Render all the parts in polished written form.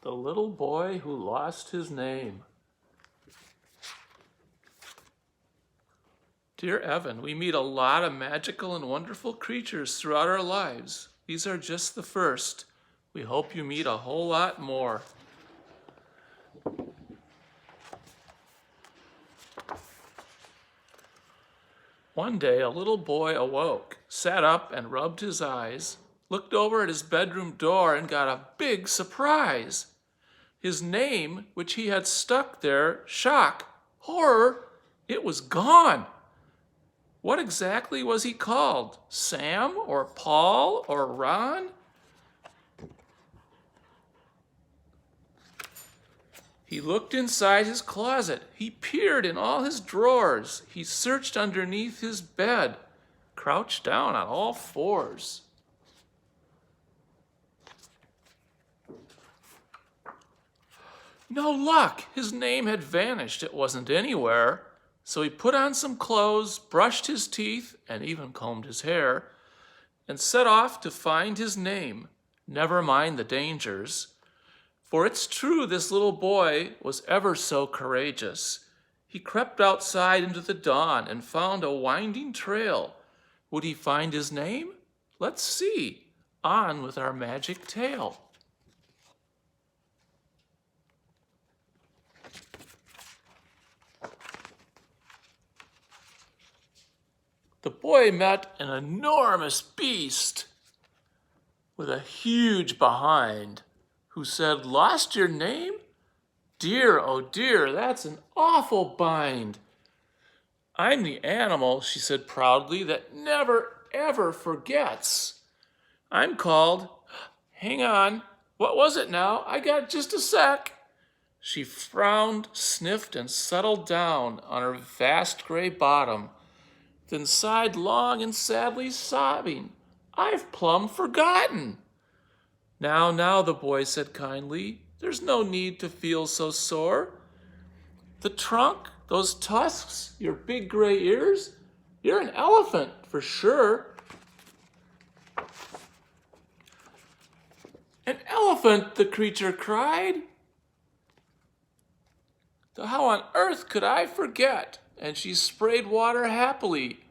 The Little Boy Who Lost His Name. Dear Evan, we meet a lot of magical and wonderful creatures throughout our lives. These are just the first. We hope you meet a whole lot more. One day, a little boy awoke, sat up and rubbed his eyes, looked over at his bedroom door and got a big surprise. His name, which he had stuck there, shock, horror, it was gone. What exactly was he called? Sam or Paul or Ron? He looked inside his closet. He peered in all his drawers. He searched underneath his bed, crouched down on all fours. No luck. His name had vanished. It wasn't anywhere. So he put on some clothes, brushed his teeth, and even combed his hair, and set off to find his name. Never mind the dangers. For it's true this little boy was ever so courageous. He crept outside into the dawn and found a winding trail. Would he find his name? Let's see. On with our magic tale. The boy met an enormous beast with a huge behind, who said, "Lost your name? Dear, oh dear, that's an awful bind." "I'm the animal," she said proudly, "that never, ever forgets. I'm called, hang on, what was it now? I got just a sec." She frowned, sniffed, and settled down on her vast gray bottom, then sighed long and sadly, sobbing, "I've plumb forgotten." Now, the boy said kindly, "There's no need to feel so sore. The trunk, those tusks, your big gray ears, you're an elephant for sure." "An elephant," the creature cried. "How on earth could I forget?" And she sprayed water happily,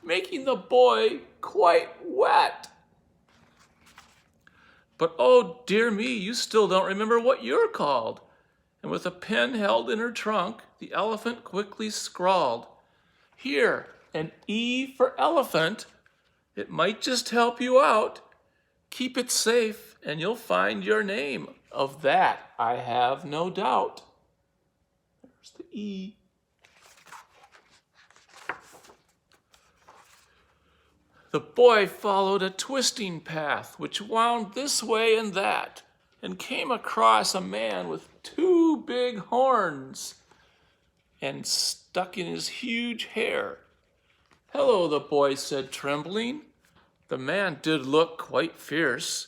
making the boy quite wet. "But oh dear me, you still don't remember what you're called." And with a pen held in her trunk, the elephant quickly scrawled, "Here, an E for elephant. It might just help you out. Keep it safe and you'll find your name. Of that I have no doubt." There's the E. The boy followed a twisting path which wound this way and that, and came across a man with two big horns and stuck in his huge hair. "Hello," the boy said, trembling. The man did look quite fierce.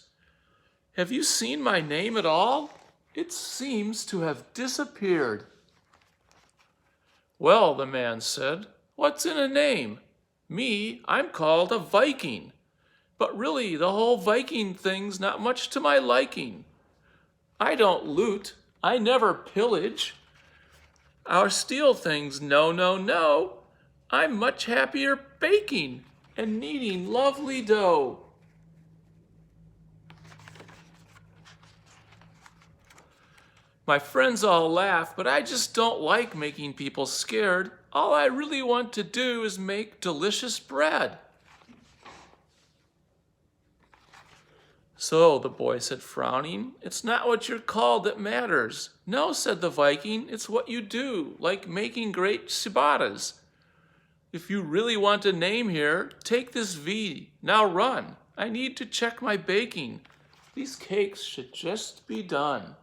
"Have you seen my name at all? It seems to have disappeared." "Well," the man said, "what's in a name? Me, I'm called a Viking. But really, the whole Viking thing's not much to my liking. I don't loot. I never pillage. Or steal things. No, no, no. I'm much happier baking and kneading lovely dough." My friends all laugh, but I just don't like making people scared. All I really want to do is make delicious bread. "So," the boy said, frowning, "it's not what you're called that matters." "No," said the Viking, "it's what you do, like making great ciabattas. If you really want a name here, take this V. Now run. I need to check my baking. These cakes should just be done."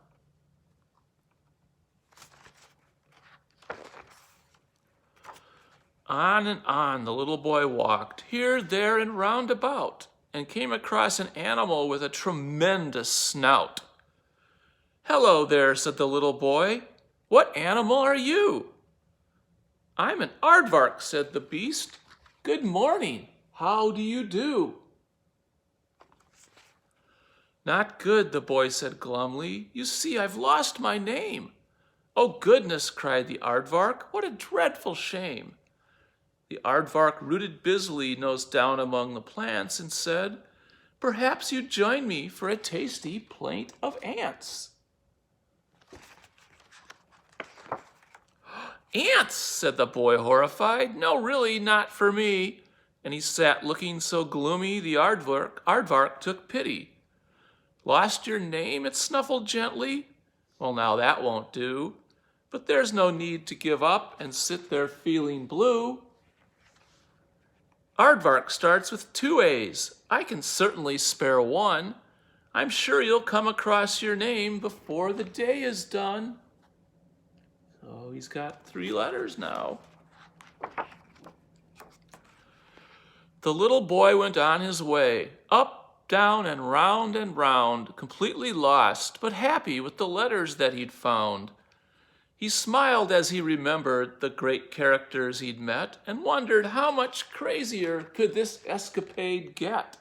On and on the little boy walked, here, there, and round about, and came across an animal with a tremendous snout. "Hello there," said the little boy. "What animal are you?" "I'm an aardvark," said the beast. "Good morning. How do you do?" Not good, the boy said glumly. You see, I've lost my name. Oh, goodness, cried the aardvark. What a dreadful shame. The aardvark rooted busily nose down among the plants and said, Perhaps you'd join me for a tasty plaint of ants. Ants, said the boy, horrified. No, really, not for me. And he sat looking so gloomy, the aardvark took pity. Lost your name? It snuffled gently. Well, now that won't do. But there's no need to give up and sit there feeling blue. Aardvark starts with 2 A's. I can certainly spare one. I'm sure you'll come across your name before the day is done. So he's got 3 letters now. The little boy went on his way, up, down, and round, completely lost, but happy with the letters that he'd found. He smiled as he remembered the great characters he'd met and wondered how much crazier could this escapade get.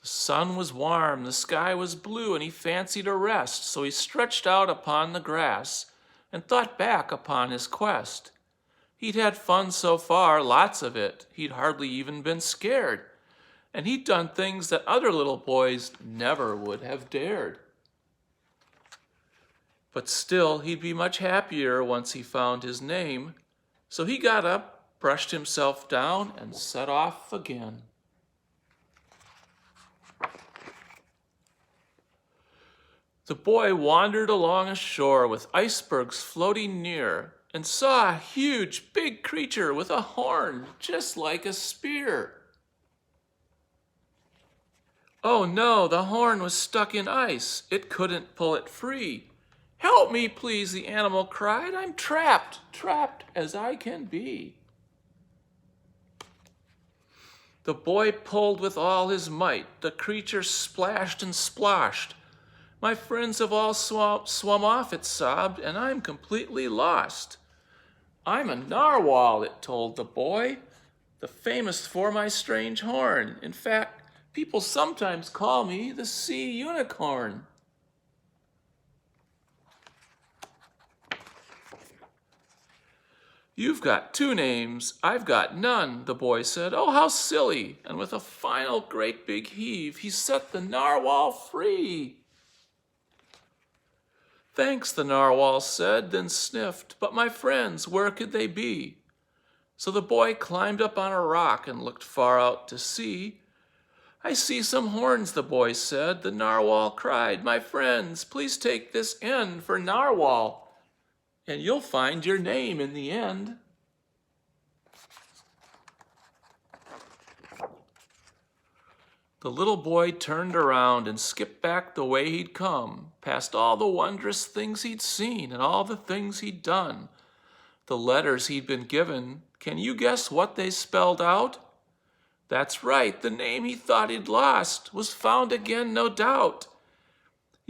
The sun was warm, the sky was blue, and he fancied a rest, so he stretched out upon the grass and thought back upon his quest. He'd had fun so far, lots of it. He'd hardly even been scared. And he'd done things that other little boys never would have dared. But still, he'd be much happier once he found his name. So he got up, brushed himself down, and set off again. The boy wandered along a shore with icebergs floating near and saw a huge, big creature with a horn just like a spear. Oh no, the horn was stuck in ice. It couldn't pull it free. Help me, please, the animal cried. I'm trapped as I can be. The boy pulled with all his might. The creature splashed and splashed. My friends have all swum off, it sobbed, and I'm completely lost. I'm a narwhal, it told the boy, the famous for my strange horn. In fact, people sometimes call me the sea unicorn. You've got 2 names, I've got none, the boy said. Oh, how silly. And with a final great big heave, he set the narwhal free. Thanks, the narwhal said, then sniffed. But my friends, where could they be? So the boy climbed up on a rock and looked far out to sea. I see some horns, the boy said. The narwhal cried, my friends, please take this N for narwhal, and you'll find your name in the end. The little boy turned around and skipped back the way he'd come, past all the wondrous things he'd seen and all the things he'd done. The letters he'd been given, can you guess what they spelled out? That's right, the name he thought he'd lost was found again, no doubt.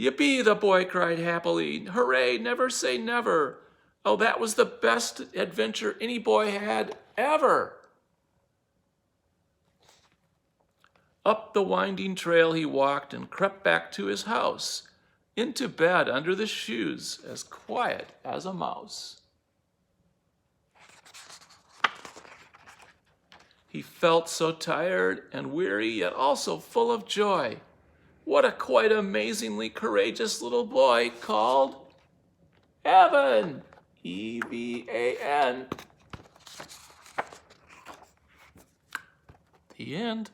Yippee, the boy cried happily. Hooray, never say never. Oh, that was the best adventure any boy had ever. Up the winding trail he walked and crept back to his house, into bed under the shoes, as quiet as a mouse. He felt so tired and weary, yet also full of joy. What a quite amazingly courageous little boy called Evan. E-V-A-N. The end.